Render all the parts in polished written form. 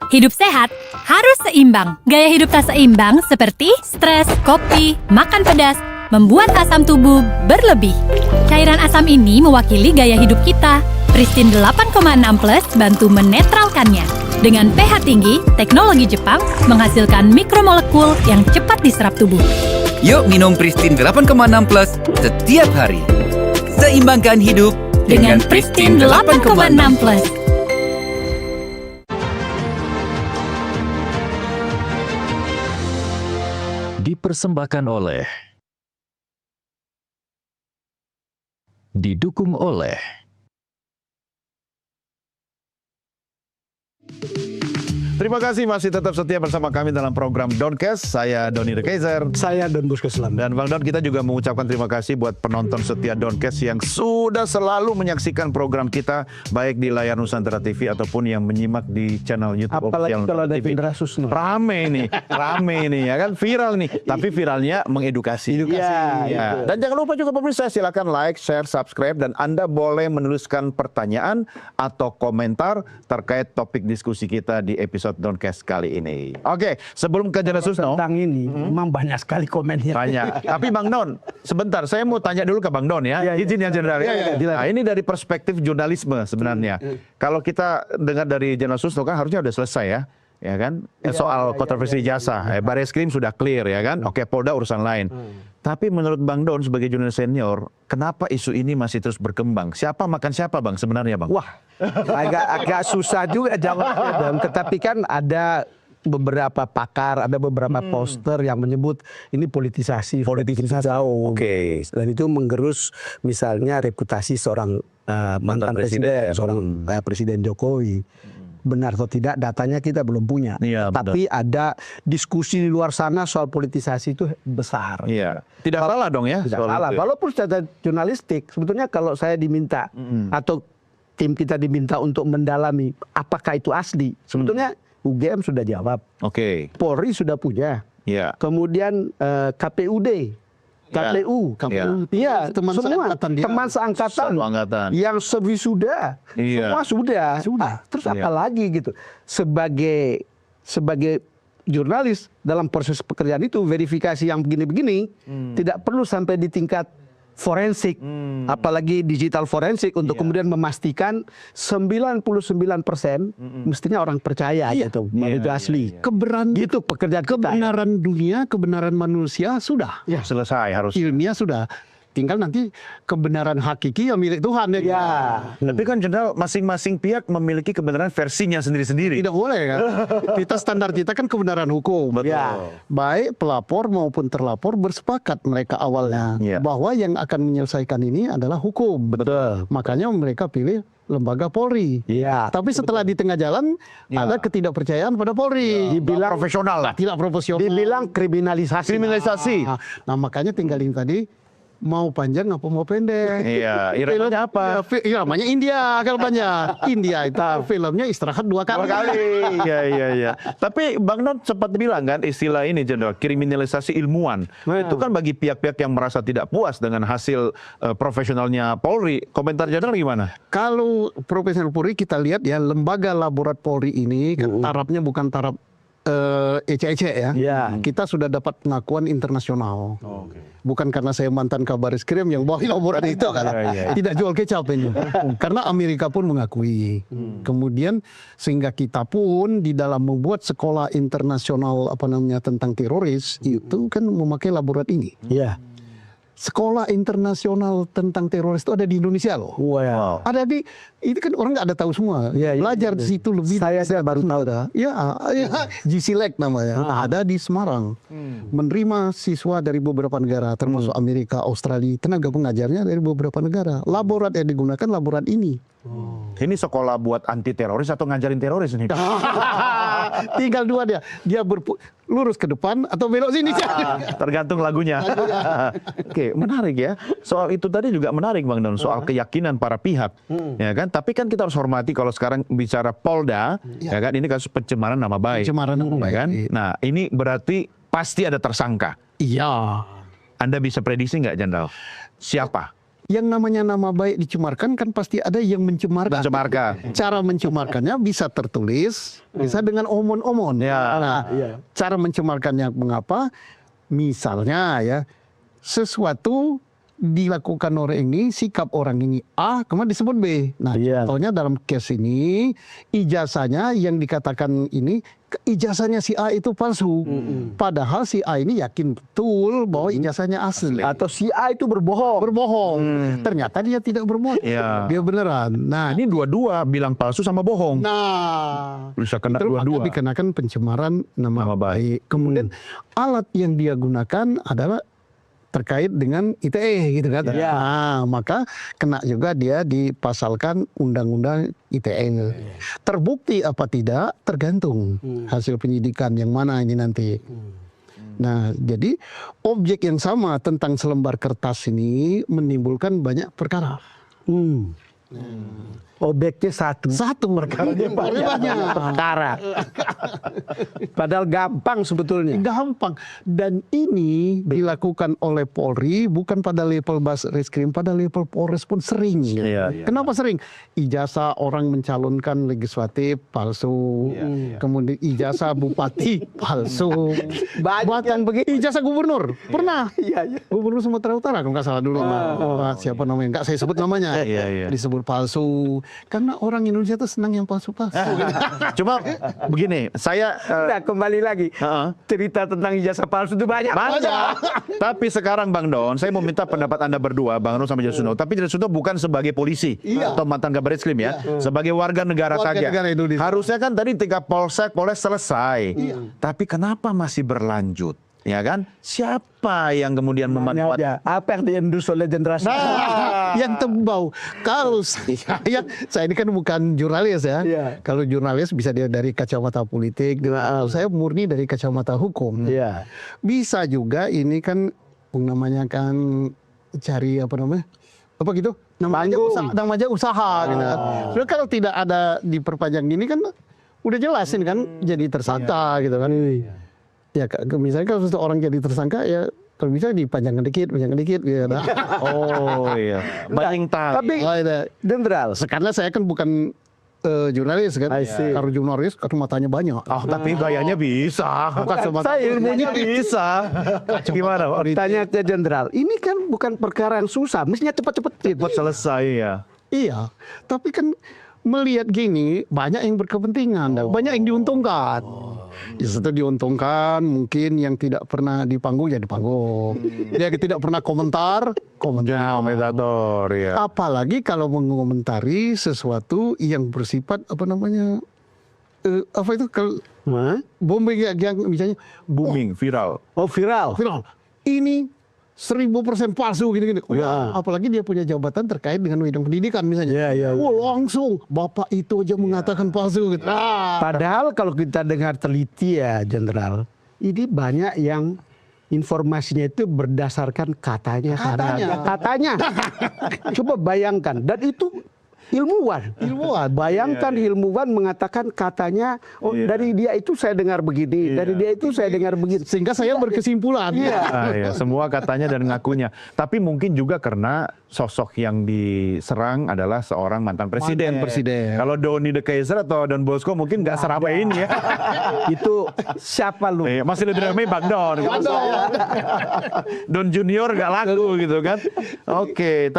Hidup sehat harus seimbang. Gaya hidup tak seimbang seperti stres, kopi, makan pedas, membuat asam tubuh berlebih. Cairan asam ini mewakili gaya hidup kita. Pristin 8,6 Plus bantu menetralkannya. Dengan pH tinggi, teknologi Jepang menghasilkan mikromolekul yang cepat diserap tubuh. Yuk minum Pristin 8,6 Plus setiap hari. Seimbangkan hidup Dengan Pristin 8,6 Plus. Dipersembahkan oleh, didukung oleh Terima kasih masih tetap setia bersama kami dalam program Doncast. Saya Doni The Kaiser. Saya Don Bosco Selam. Dan Bang Don, kita juga mengucapkan terima kasih buat penonton setia Doncast yang sudah selalu menyaksikan program kita baik di layar Nusantara TV ataupun yang menyimak di channel YouTube Apalagi official kalau ada TV. Indra Susno. Rame nih ya kan, viral nih. Tapi viralnya mengedukasi. Ya. Dan jangan lupa juga pemirsa, silakan like, share, subscribe, dan Anda boleh menuliskan pertanyaan atau komentar terkait topik diskusi kita di episode Doncast kali ini. Oke, sebelum ke Jana Susno. Tentang ini memang banyak sekali komennya. Banyak. Tapi Bang Don, sebentar, saya mau tanya dulu ke Bang Don ya. Izin ya Jenderal. Nah, ini dari perspektif jurnalisme sebenarnya. Kalau kita dengar dari Jana Susno kan harusnya udah selesai ya. Ya kan, soal kontroversi jasa, Bareskrim sudah clear ya kan, oke, Polda urusan lain. Tapi menurut Bang Don sebagai jurnalis senior, kenapa isu ini masih terus berkembang? Siapa makan siapa Bang sebenarnya Bang? Wah, agak susah juga jawabnya, Don. Tetapi kan ada beberapa pakar, ada beberapa poster yang menyebut ini politisasi jauh. Oke. Dan itu menggerus misalnya reputasi seorang mantan presiden, seorang Presiden Jokowi. Benar atau tidak datanya kita belum punya. Iya, tapi ada diskusi di luar sana soal politisasi itu besar. Iya. Tidak salah dong ya. Tidak soal salah. itu. Walaupun secara jurnalistik sebetulnya kalau saya diminta atau tim kita diminta untuk mendalami apakah itu asli, sebetulnya UGM sudah jawab, Oke. Polri sudah punya, Iya. kemudian KPUD. KPU, iya, teman semua seangkatan dia. teman seangkatan, Satu angkatan. yang sewisuda, Iya. semua sudah. Terus apa lagi gitu? Sebagai jurnalis dalam proses pekerjaan itu verifikasi yang begini-begini tidak perlu sampai di tingkat forensik, apalagi digital forensik untuk kemudian memastikan 99% mestinya orang percaya gitu, bahwa itu asli. Gitu pekerjaan kita. Kebenaran dunia, kebenaran manusia sudah. Selesai harus. Ilmiah sudah. Tinggal nanti kebenaran hakiki yang milik Tuhan. Tapi kan Jenderal, masing-masing pihak memiliki kebenaran versinya sendiri-sendiri. Tidak boleh kan. Standar kita kan kebenaran hukum. Baik pelapor maupun terlapor bersepakat mereka awalnya. Bahwa yang akan menyelesaikan ini adalah hukum. Betul. Makanya mereka pilih lembaga Polri. Tapi setelah di tengah jalan ada ketidakpercayaan pada Polri. Dibilang profesional lah. Tidak profesional. Dibilang kriminalisasi. Nah, makanya tinggal ini tadi mau panjang apa mau pendek. Iya, iramanya apa? Iramanya India kalau banyak. India itu filmnya istirahat dua kali. Iya. Tapi Bang Don sempat bilang kan istilah ini Jenderal, kriminalisasi ilmuwan. Itu kan bagi pihak-pihak yang merasa tidak puas dengan hasil profesionalnya Polri. Komentar Jenderal gimana? Kalau profesional Polri kita lihat ya, lembaga laborat Polri ini kan tarafnya bukan taraf ece-ece ya. Kita sudah dapat pengakuan internasional. Bukan karena saya mantan Kabaris-Krim yang bawa laborat itu kan. Tidak jual kecap ini. Karena Amerika pun mengakui. Kemudian sehingga kita pun di dalam membuat sekolah internasional tentang teroris itu kan memakai laborat ini. Sekolah internasional tentang teroris itu ada di Indonesia loh. Wow. Ada di, itu kan orang nggak ada tahu semua. Belajar di situ lebih. Saya baru tahu dah. GCLEC namanya. Ada di Semarang. Menerima siswa dari beberapa negara, termasuk Amerika, Australia. Tenaga pengajarnya dari beberapa negara. Laborat yang digunakan laborat ini. Ini sekolah buat anti teroris atau ngajarin teroris nih? Tinggal dua dia. Dia lurus ke depan atau belok sini. Tergantung lagunya. Oke, menarik ya. Soal itu tadi juga menarik Bang Don, soal keyakinan para pihak. Ya kan? Tapi kan kita harus hormati kalau sekarang bicara Polda, ya kan, ini kasus pencemaran nama baik. Pencemaran nama baik. Ya kan? Nah, ini berarti pasti ada tersangka. Iya. Anda bisa prediksi nggak, Jenderal? Siapa? yang namanya nama baik dicemarkan kan pasti ada yang mencemarkan. Mencemarkan. Cara mencemarkannya bisa tertulis, bisa dengan omon-omon. Ya. Nah, cara mencemarkannya mengapa? Misalnya ya, sesuatu dilakukan orang ini, sikap orang ini A, kemudian disebut B. Nah, contohnya dalam case ini, ijazahnya yang dikatakan ini, ijazahnya si A itu palsu. Padahal si A ini yakin betul bahwa ijazahnya asli. Atau si A itu berbohong. Ternyata dia tidak berbohong. Iya. Dia beneran. Nah, Ini dua-dua bilang palsu sama bohong. Bisa kena itu maka dua-dua. dikenakan pencemaran nama baik. Kemudian alat yang dia gunakan adalah terkait dengan ITE gitu kan. Nah, maka kena juga dia dipasalkan undang-undang ITE. Terbukti apa tidak tergantung hasil penyidikan yang mana ini nanti. Nah, jadi objek yang sama tentang selembar kertas ini menimbulkan banyak perkara. Objeknya satu. Perkaranya banyak. Perkara. Padahal gampang sebetulnya. Gampang. Dan ini dilakukan oleh Polri bukan pada level Basreskrim, pada level Polres pun sering. Kenapa sering? Ijazah orang mencalonkan legislatif palsu. Kemudian ijazah bupati palsu. Bahkan begitu ijazah gubernur. Pernah. Gubernur Sumatera Utara kalau nggak salah dulu. Siapa namanya? Nggak saya sebut namanya. Disebut palsu. Karena orang Indonesia itu senang yang palsu-palsu. Cuma begini, saya Nah, kembali lagi. Cerita tentang ijazah palsu itu banyak. Tapi sekarang Bang Don, saya mau minta pendapat Anda berdua, Bang Don sama Jasunto. Tapi Jasunto bukan sebagai polisi atau mantan Kabar Eskrim ya, sebagai warga negara saja. Negara Indonesia. Harusnya kan tadi tingkat polsek, polres selesai. Tapi kenapa masih berlanjut? Ya kan? Siapa yang kemudian memanfaatkan? Apa yang diendus oleh generasi? Yang tembau. Kalau saya ini kan bukan jurnalis ya. Kalau jurnalis bisa dia dari kacamata politik. Saya murni dari kacamata hukum. Bisa juga ini kan namanya kan cari apa namanya? Apa gitu? Namanya usaha gitu. Soalnya kalau tidak ada diperpanjang gini kan udah jelas ini kan jadi tersangka gitu kan. Ya misalnya kalau seseorang jadi tersangka ya kalau bisa dipanjangkan dikit gitu. Oh iya. Banding Tapi Jenderal, Karena saya kan bukan jurnalis kan. Kalau jurnalis kan matanya banyak. tapi gayanya bisa. saya ilmunya bisa. Gimana? tanya ke Jenderal. Ini kan bukan perkara yang susah, mestinya cepat-cepat. Cepat selesai ya. Iya, tapi kan melihat gini banyak yang berkepentingan, banyak yang diuntungkan. Satu diuntungkan, mungkin yang tidak pernah di panggung ya di panggung. Dia tidak pernah komentar. Komentator ya. Apalagi kalau mengomentari sesuatu yang bersifat apa namanya? Apa itu kalau booming yang misalnya Booming, viral. Viral. ini 1000% palsu gini-gini. Apalagi dia punya jabatan terkait dengan bidang pendidikan misalnya. Langsung bapak itu aja mengatakan palsu gitu. Padahal kalau kita dengar teliti ya Jenderal, ini banyak yang informasinya itu berdasarkan katanya. Coba bayangkan, dan itu ilmuwan. Bayangkan ilmuwan mengatakan katanya, dari dia itu saya dengar begini, dari dia itu saya dengar begini. Sehingga saya berkesimpulan. Semua katanya dan ngakunya. Tapi mungkin juga karena sosok yang diserang adalah seorang mantan presiden. Kalau Doni de Kaiser atau Don Bosco mungkin nggak seramai ini ya. Itu siapa lu? Masih lebih ramai Bang Don. Don Junior nggak laku gitu kan. Oke.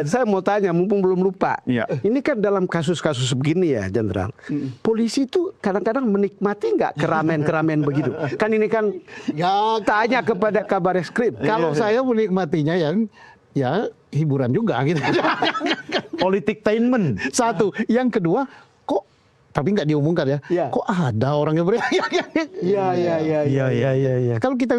Saya mau tanya, mumpung belum lupa. Iya. Ini kan dalam kasus-kasus begini ya, Jenderal. Polisi itu kadang-kadang menikmati nggak keramaian-keramaian begitu. Kan ini kan tanya kepada Kabar Eskrim. Kalau saya menikmatinya ya hiburan juga gitu. Politik-tainment. Satu, yang kedua kok tapi nggak diumumkan ya. Kok ada orang yang Iya. Kalau kita